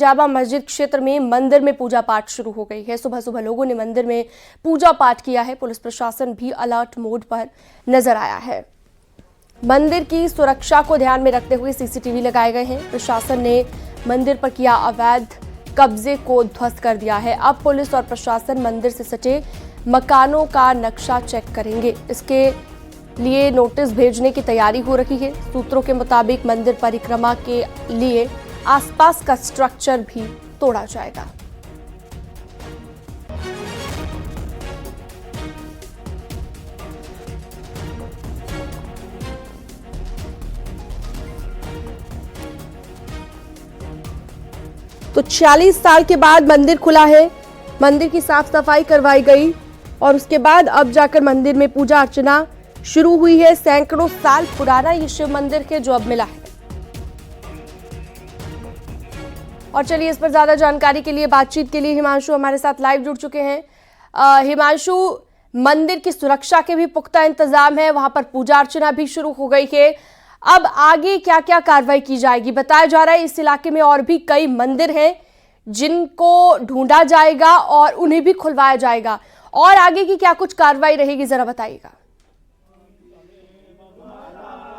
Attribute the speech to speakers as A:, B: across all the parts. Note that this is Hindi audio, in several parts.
A: जामा मस्जिद क्षेत्र में मंदिर में पूजा पाठ शुरू हो गई है। सुबह सुबह लोगों ने मंदिर में पूजा पाठ किया है। पुलिस प्रशासन भी अलर्ट मोड पर नजर आया है। मंदिर की सुरक्षा को ध्यान में रखते हुए सीसीटीवी लगाए गए हैं। प्रशासन ने मंदिर पर किया अवैध कब्जे को ध्वस्त कर दिया है। अब पुलिस और प्रशासन मंदिर से सटे मकानों का नक्शा चेक करेंगे। इसके लिए नोटिस भेजने की तैयारी हो रही है। सूत्रों के मुताबिक मंदिर परिक्रमा के लिए आसपास का स्ट्रक्चर भी तोड़ा जाएगा। तो 46 साल के बाद मंदिर खुला है। मंदिर की साफ सफाई करवाई गई और उसके बाद अब जाकर मंदिर में पूजा अर्चना शुरू हुई है। सैकड़ों साल पुराना ये शिव मंदिर है जो अब मिला है। और चलिए इस पर ज्यादा जानकारी के लिए बातचीत के लिए हिमांशु हमारे साथ लाइव जुड़ चुके हैं। हिमांशु, मंदिर की सुरक्षा के भी पुख्ता इंतजाम है, वहां पर पूजा अर्चना भी शुरू हो गई है। अब आगे क्या क्या कार्रवाई की जाएगी? बताया जा रहा है इस इलाके में और भी कई मंदिर हैं जिनको ढूंढा जाएगा और उन्हें भी खुलवाया जाएगा। और आगे की क्या कुछ कार्रवाई रहेगी, जरा बताइएगा।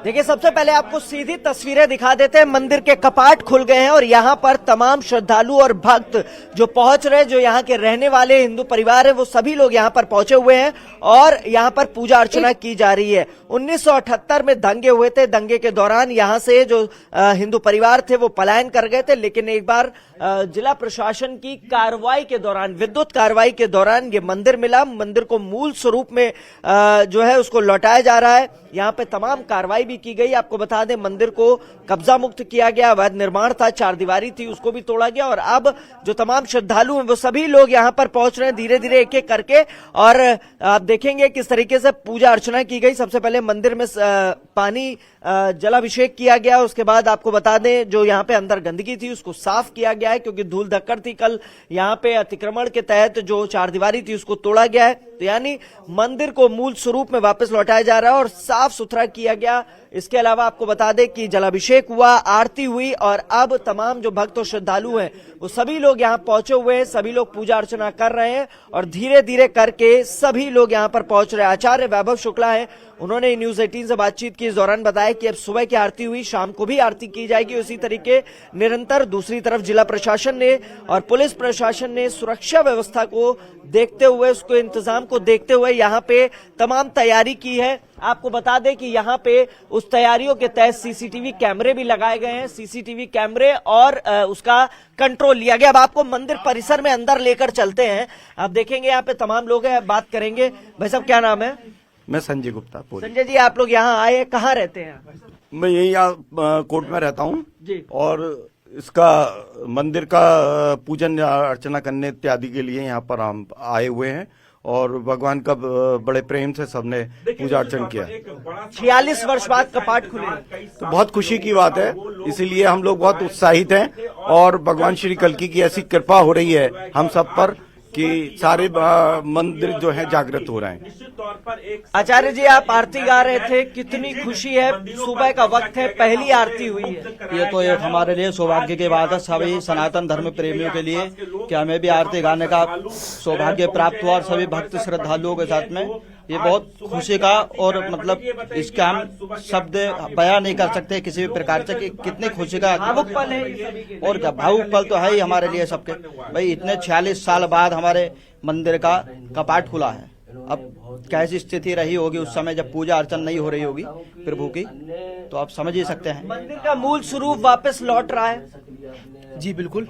B: देखिए, सबसे पहले आपको सीधी तस्वीरें दिखा देते हैं। मंदिर के कपाट खुल गए हैं और यहाँ पर तमाम श्रद्धालु और भक्त जो पहुंच रहे हैं, जो यहाँ के रहने वाले हिंदू परिवार हैं, वो सभी लोग यहाँ पर पहुंचे हुए हैं और यहाँ पर पूजा अर्चना की जा रही है। 1978 में दंगे हुए थे। दंगे के दौरान यहाँ से जो हिंदू परिवार थे वो पलायन कर गए थे, लेकिन एक बार जिला प्रशासन की कार्रवाई के दौरान, विद्युत कार्रवाई के दौरान ये मंदिर मिला। मंदिर को मूल स्वरूप में जो है उसको लौटाया जा रहा है। यहाँ पे तमाम कार्रवाई भी की गई। आपको बता दें, मंदिर को कब्जा मुक्त किया गया। अवैध निर्माण था, 4 दीवारी थी, उसको भी तोड़ा गया और अब जो तमाम श्रद्धालु हैं वो सभी लोग यहाँ पर पहुंच रहे हैं धीरे धीरे एक एक करके। और आप देखेंगे किस तरीके से पूजा अर्चना की गई। सबसे पहले मंदिर में पानी जलाभिषेक किया गया। उसके बाद आपको बता दें जो यहाँ पे अंदर गंदगी थी उसको साफ किया गया है, क्योंकि धूल धक्कड़ थी। कल यहाँ पे अतिक्रमण के तहत जो 4 दीवारी थी उसको तोड़ा गया है। तो यानी मंदिर को मूल स्वरूप में वापस लौटाया जा रहा है और साफ सुथरा किया गया। इसके अलावा आपको बता दें कि जलाभिषेक हुआ, आरती हुई और अब तमाम जो भक्त और श्रद्धालु हैं वो सभी लोग यहाँ पहुंचे हुए हैं। सभी लोग पूजा अर्चना कर रहे हैं और धीरे धीरे करके सभी लोग यहाँ पर पहुंच रहे हैं। आचार्य वैभव शुक्ला है, उन्होंने न्यूज 18 से बातचीत की। इस दौरान बताया कि अब सुबह की आरती हुई, शाम को भी आरती की जाएगी उसी तरीके निरंतर। दूसरी तरफ जिला प्रशासन ने और पुलिस प्रशासन ने सुरक्षा व्यवस्था को देखते हुए, उसको इंतजाम को देखते हुए यहाँ पे तमाम तैयारी की है। आपको बता दें कि यहाँ पे उस तैयारियों के तहत सीसीटीवी कैमरे भी लगाए गए हैं। सीसीटीवी कैमरे और उसका कंट्रोल लिया गया। अब आपको मंदिर परिसर में अंदर लेकर चलते हैं। आप देखेंगे यहाँ पे तमाम लोग हैं, बात करेंगे। भाई साहब, क्या नाम है?
C: मैं संजय गुप्ता।
B: संजय जी, आप लोग यहाँ आए, कहाँ रहते हैं?
C: मैं यही कोर्ट में रहता हूँ
B: जी।
C: और इसका मंदिर का पूजन अर्चना करने इत्यादि के लिए यहाँ पर हम आए हुए हैं और भगवान का बड़े प्रेम से सबने पूजा अर्चना किया।
B: 46 वर्ष बाद कपाट खुले
C: तो बहुत खुशी की बात है, इसीलिए हम लोग बहुत उत्साहित हैं और भगवान श्री कल्की की ऐसी कृपा हो रही है हम सब पर कि सारे मंदिर जो है जागृत हो रहे हैं।
B: आचार्य जी, आप आरती गा रहे थे, कितनी खुशी है? सुबह का वक्त है, पहली आरती हुई है।
D: ये तो एक हमारे लिए सौभाग्य की बात है, सभी सनातन धर्म प्रेमियों के लिए, कि हमें भी आरती गाने का सौभाग्य प्राप्त हुआ और सभी भक्त श्रद्धालुओं के साथ में। ये बहुत खुशी का और मतलब इसका हम शब्द बयां नहीं कर सकते किसी भी प्रकार से कि कितनी खुशी का
B: भावुक पल है।
D: और क्या भावुक पल तो है ही हमारे लिए सबके। भाई, इतने 46 साल बाद हमारे मंदिर का कपाट खुला है। अब कैसी स्थिति रही होगी उस समय जब पूजा अर्चना नहीं हो रही होगी प्रभु की, तो आप समझ ही सकते हैं।
B: मंदिर का मूल स्वरूप वापस लौट रहा है।
E: जी बिल्कुल,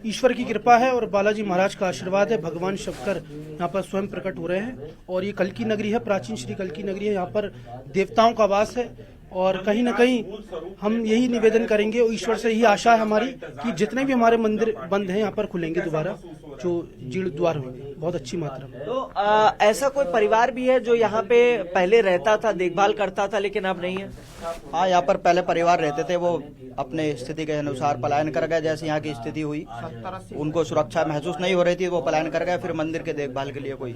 E: ईश्वर की कृपा है और बालाजी महाराज का आशीर्वाद है। भगवान शंकर यहाँ पर स्वयं प्रकट हो रहे हैं और ये कल्की नगरी है, प्राचीन श्री कल्की नगरी है। यहाँ पर देवताओं का वास है और कहीं न कहीं हम यही निवेदन करेंगे और ईश्वर से यही आशा है हमारी कि जितने भी हमारे मंदिर बंद हैं यहाँ पर खुलेंगे दोबारा, जो जीर्ण द्वार होंगे बहुत अच्छी मात्रा में।
B: तो ऐसा कोई परिवार भी है जो यहाँ पे पहले रहता था, देखभाल करता था, लेकिन अब नहीं है?
D: हाँ, यहाँ पर पहले परिवार रहते थे, वो अपने स्थिति के अनुसार पलायन कर गए। जैसे यहाँ की स्थिति हुई, उनको सुरक्षा महसूस नहीं हो रही थी, वो पलायन कर गए। फिर मंदिर के देखभाल के लिए कोई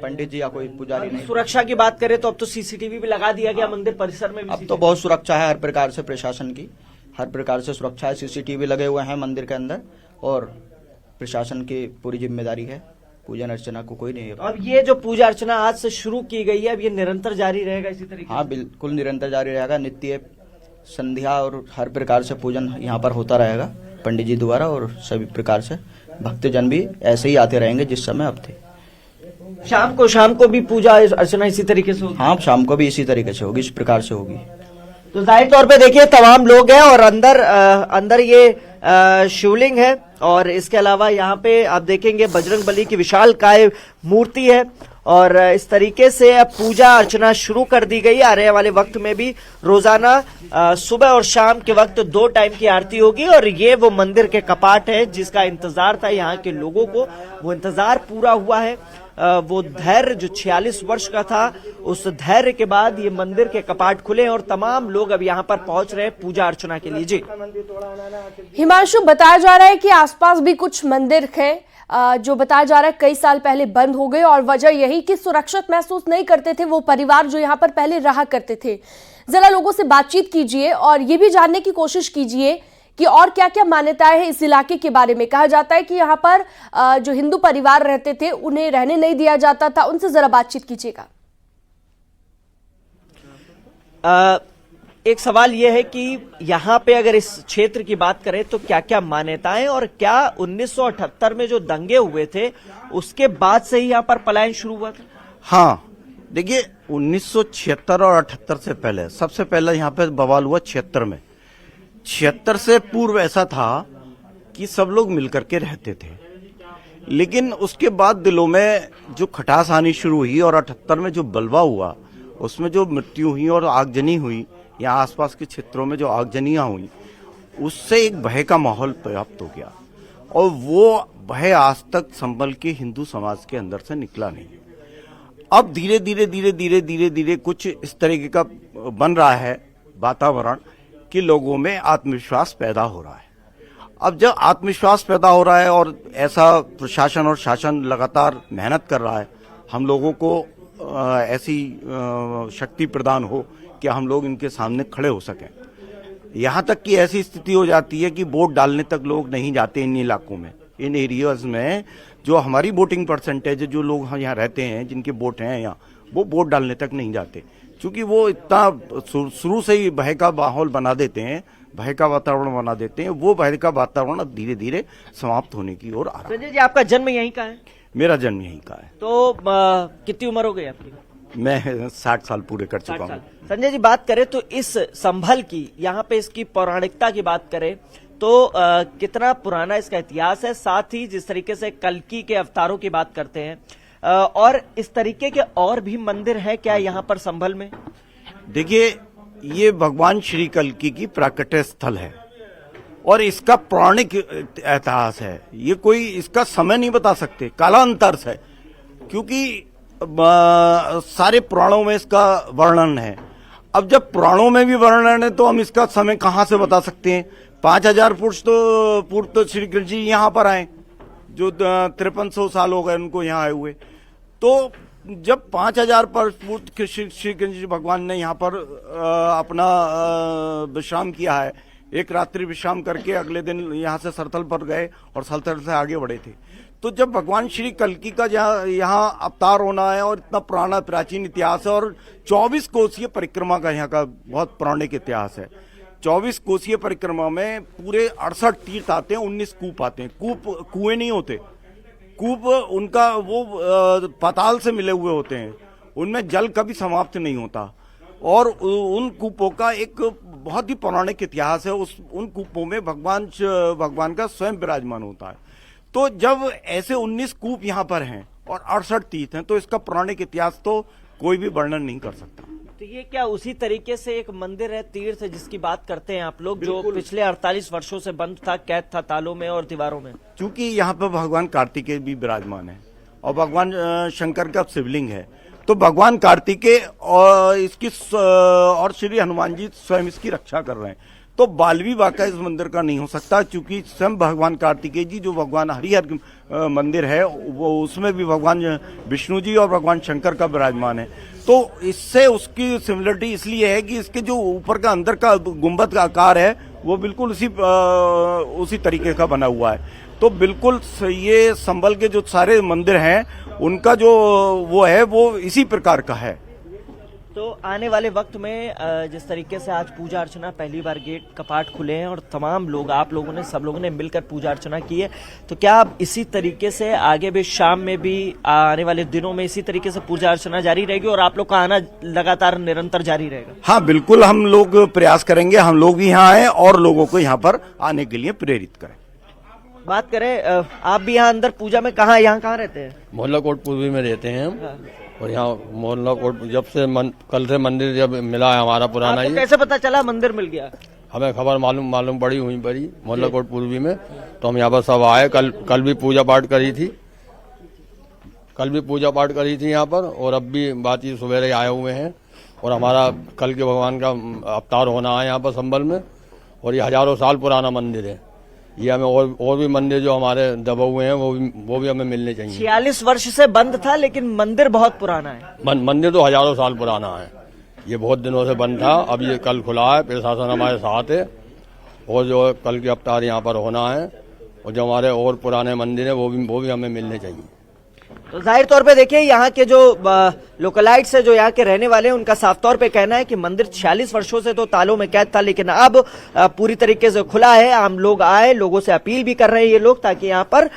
D: पंडित जी या कोई पुजारी नहीं।
B: सुरक्षा की बात करें तो अब तो सीसीटीवी भी लगा दिया गया मंदिर परिसर में भी।
D: अब तो बहुत सुरक्षा है हर प्रकार से प्रशासन की, हर प्रकार से सुरक्षा है, CCTV लगे हुए हैं मंदिर के अंदर और प्रशासन की पूरी जिम्मेदारी है। पूजन अर्चना को कोई नहीं है।
B: अब ये जो पूजा अर्चना आज से शुरू की गई है, अब ये निरंतर जारी रहेगा इसी तरीके से?
D: हाँ, बिल्कुल निरंतर जारी रहेगा। नित्य संध्या और हर प्रकार से पूजन यहाँ पर होता रहेगा पंडित जी द्वारा, और सभी प्रकार से भक्तजन भी ऐसे ही आते रहेंगे जिस समय अब थे।
B: शाम को भी पूजा अर्चना इसी तरीके से होगी?
D: हाँ, शाम को भी इसी तरीके से होगी, इस प्रकार से होगी।
B: तो जाहिर तौर पे देखिए तमाम लोग हैं और अंदर ये शिवलिंग है और इसके अलावा यहाँ पे आप देखेंगे बजरंग बली की विशाल काय मूर्ति है और इस तरीके से अब पूजा अर्चना शुरू कर दी गई। आने वाले वक्त में भी रोजाना सुबह और शाम के वक्त 2 टाइम की आरती होगी और ये वो मंदिर के कपाट है जिसका इंतजार था यहाँ के लोगों को, वो इंतजार पूरा हुआ है। वो धैर्य जो 46 वर्ष का था, उस धैर्य के बाद ये मंदिर के कपाट खुले और तमाम लोग अब यहाँ पर पहुंच रहे हैं पूजा अर्चना के लिए। जी
A: हिमांशु, बताया जा रहा है कि आसपास भी कुछ मंदिर हैं जो बताया जा रहा है कई साल पहले बंद हो गए और वजह यही कि सुरक्षित महसूस नहीं करते थे वो परिवार जो यहाँ पर पहले रहा करते थे। जरा लोगों से बातचीत कीजिए और ये भी जानने की कोशिश कीजिए कि और क्या क्या मान्यताएं हैं इस इलाके के बारे में। कहा जाता है कि यहाँ पर जो हिंदू परिवार रहते थे उन्हें रहने नहीं दिया जाता था, उनसे जरा बातचीत कीजिएगा।
B: एक सवाल यह है कि यहाँ पे अगर इस क्षेत्र की बात करें तो क्या क्या मान्यताएं और क्या 1978 में जो दंगे हुए थे उसके बाद से ही यहाँ पर पलायन शुरू हुआ था?
C: हाँ, देखिए 1976 और 78 से पहले, सबसे पहले यहाँ पे बवाल हुआ 76 में। 76 से पूर्व ऐसा था कि सब लोग मिलकर के रहते थे, लेकिन उसके बाद दिलों में जो खटास आनी शुरू हुई और 78 में जो बलवा हुआ उसमें जो मृत्यु हुई और आगजनी हुई, या आसपास के क्षेत्रों में जो आगजनियां हुई, उससे एक भय का माहौल प्राप्त हो गया और वो भय आज तक संभल के हिंदू समाज के अंदर से निकला नहीं। अब धीरे धीरे कुछ इस तरीके का बन रहा है वातावरण कि लोगों में आत्मविश्वास पैदा हो रहा है। अब जब आत्मविश्वास पैदा हो रहा है और ऐसा प्रशासन और शासन लगातार मेहनत कर रहा है, हम लोगों को ऐसी शक्ति प्रदान हो कि हम लोग इनके सामने खड़े हो सकें। यहाँ तक कि ऐसी स्थिति हो जाती है कि वोट डालने तक लोग नहीं जाते इन इलाकों में, इन एरियाज में जो हमारी वोटिंग परसेंटेज है, जो लोग यहाँ रहते हैं जिनके वोट हैं यहाँ, वो वोट डालने तक नहीं जाते, क्योंकि वो इतना शुरू से ही भय का माहौल बना देते हैं, भय का वातावरण बना देते हैं। वो भय का वातावरण अब धीरे धीरे समाप्त होने की ओर आ रहा है।
B: संजय जी, आपका जन्म यहीं का है?
C: मेरा जन्म यहीं का है।
B: तो कितनी उम्र हो गई आपकी?
C: मैं 60 साल पूरे कर चुका हूँ।
B: संजय जी, बात करें तो इस संभल की, यहाँ पे इसकी पौराणिकता की बात करें तो कितना पुराना इसका इतिहास है, साथ ही जिस तरीके से कल्की के अवतारों की बात करते हैं और इस तरीके के और भी मंदिर हैं क्या यहाँ पर संभल में?
C: देखिए, ये भगवान श्री कल्की की प्राकट्य स्थल है और इसका पौराणिक इतिहास है। ये कोई इसका समय नहीं बता सकते, कालांतर है, क्योंकि सारे पुराणों में इसका वर्णन है। अब जब पुराणों में भी वर्णन है तो हम इसका समय कहाँ से बता सकते हैं? 5000 पूर्व तो श्री कृष्ण जी यहाँ पर आए, जो 5300 साल हो गए उनको यहाँ आए हुए। तो जब 5000 पर पूर्व श्री कृष्ण जी भगवान ने यहाँ पर अपना विश्राम किया है, एक रात्रि विश्राम करके अगले दिन यहाँ से सरथल पर गए और सरथल से आगे बढ़े थे। तो जब भगवान श्री कल्की का यहाँ अवतार होना है और इतना पुराना प्राचीन इतिहास है और 24 कोसीय परिक्रमा का यहाँ का बहुत पौराणिक इतिहास है। 24 कोसीय परिक्रमा में पूरे 68 तीर्थ आते हैं, 19 कूप आते हैं। कुएं नहीं होते, कूप उनका वो पाताल से मिले हुए होते हैं, उनमें जल कभी समाप्त नहीं होता और उन कूपों का एक बहुत ही पौराणिक इतिहास है। उन कूपों में भगवान का स्वयं विराजमान होता है। तो जब ऐसे 19 कूप यहाँ पर हैं और 68 तीर्थ हैं, तो इसका पौराणिक इतिहास तो कोई भी वर्णन नहीं कर सकता।
B: तो ये क्या उसी तरीके से एक मंदिर है, तीर्थ है, जिसकी बात करते हैं आप लोग, जो पिछले 48 वर्षों से बंद था, कैद था तालों में और दीवारों में?
C: क्योंकि यहाँ पर भगवान कार्तिकेय भी विराजमान है और भगवान शंकर का शिवलिंग है, तो भगवान कार्तिकेय और इसकी और श्री हनुमान जी स्वयं इसकी रक्षा कर रहे हैं। तो बालवी वाका इस मंदिर का नहीं हो सकता, क्योंकि स्वयं भगवान कार्तिकेय जी जो भगवान हरिहर मंदिर है वो उसमें भी भगवान विष्णु जी और भगवान शंकर का विराजमान है। तो इससे उसकी सिमिलरिटी इसलिए है कि इसके जो ऊपर का अंदर का गुंबद का आकार है वो बिल्कुल उसी तरीके का बना हुआ है। तो बिल्कुल ये संभल के जो सारे मंदिर हैं उनका जो वो है वो इसी प्रकार का है।
B: तो आने वाले वक्त में जिस तरीके से आज पूजा अर्चना, पहली बार गेट कपाट खुले हैं और तमाम लोग, आप लोगों ने, सब लोगों ने मिलकर पूजा अर्चना की है, तो क्या अब इसी तरीके से आगे भी, शाम में भी, आने वाले दिनों में इसी तरीके से पूजा अर्चना जारी रहेगी और आप लोग का आना लगातार निरंतर जारी रहेगा?
C: हाँ बिल्कुल, हम लोग प्रयास करेंगे, हम लोग भी यहाँ आए और लोगों को यहाँ पर आने के लिए प्रेरित करें।
B: बात करें, आप भी यहाँ अंदर पूजा में यहाँ कहाँ रहते हैं?
F: मोहल्ला कोट पूर्वी में रहते हैं हम। और यहाँ मोहल्ला कोट जब से कल से मंदिर जब मिला है हमारा पुराना,
B: आपको कैसे पता चला मंदिर मिल गया?
F: हमें खबर मालूम पड़ी हुई पड़ी मोहल्ला कोट पूर्वी में, तो हम यहाँ पर सब आए। कल भी पूजा पाठ करी थी, यहाँ पर, और अब भी बात ये सवेरे आए हुए हैं। और हमारा कल के भगवान का अवतार होना है यहाँ पर संभल में, और ये हजारों साल पुराना मंदिर है। ये हमें और भी मंदिर जो हमारे दबे हुए हैं वो भी हमें मिलने चाहिए।
B: 46 वर्ष से बंद था, लेकिन मंदिर बहुत पुराना है।
F: मंदिर तो हजारों साल पुराना है, ये बहुत दिनों से बंद था, अब ये कल खुला है। प्रशासन हमारे साथ है, और जो कल के अवतार यहाँ पर होना है, और जो हमारे और पुराने मंदिर है वो भी हमें मिलने चाहिए।
B: तो जाहिर तौर पे देखिए, यहाँ के जो लोकलाइट्स है, जो यहाँ के रहने वाले हैं, उनका साफ तौर पे कहना है कि मंदिर 46 वर्षों से तो तालों में कैद था, लेकिन अब पूरी तरीके से खुला है। आम लोग आए, लोगों से अपील भी कर रहे हैं ये लोग, ताकि यहाँ पर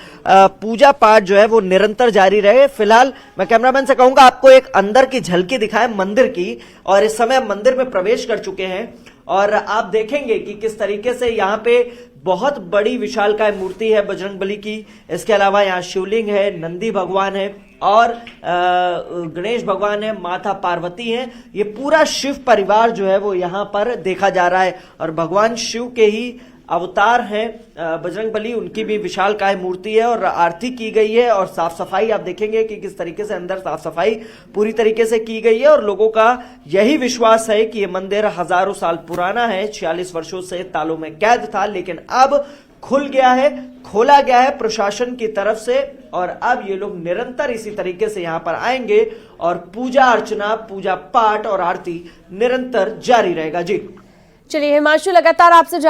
B: पूजा पाठ जो है वो निरंतर जारी रहे। फिलहाल मैं कैमरामैन से कहूंगा आपको एक अंदर की झलकी दिखाए मंदिर की, और इस समय मंदिर में प्रवेश कर चुके हैं और आप देखेंगे कि किस तरीके से यहाँ पे बहुत बड़ी विशालकाय मूर्ति है बजरंगबली की। इसके अलावा यहाँ शिवलिंग है, नंदी भगवान है और गणेश भगवान है, माता पार्वती है। ये पूरा शिव परिवार जो है वो यहाँ पर देखा जा रहा है, और भगवान शिव के ही अवतार हैं बजरंगबली, उनकी भी विशालकाय मूर्ति है और आरती की गई है। और साफ सफाई आप देखेंगे कि किस तरीके से अंदर साफ सफाई पूरी तरीके से की गई है, और लोगों का यही विश्वास है कि ये मंदिर हजारों साल पुराना है, 46 वर्षों से तालों में कैद था, लेकिन अब खुल गया है, खोला गया है प्रशासन की तरफ से, और अब ये लोग निरंतर इसी तरीके से यहाँ पर आएंगे और पूजा अर्चना, पूजा पाठ और आरती निरंतर जारी रहेगा। जी
A: चलिए हिमांशु, लगातार आपसे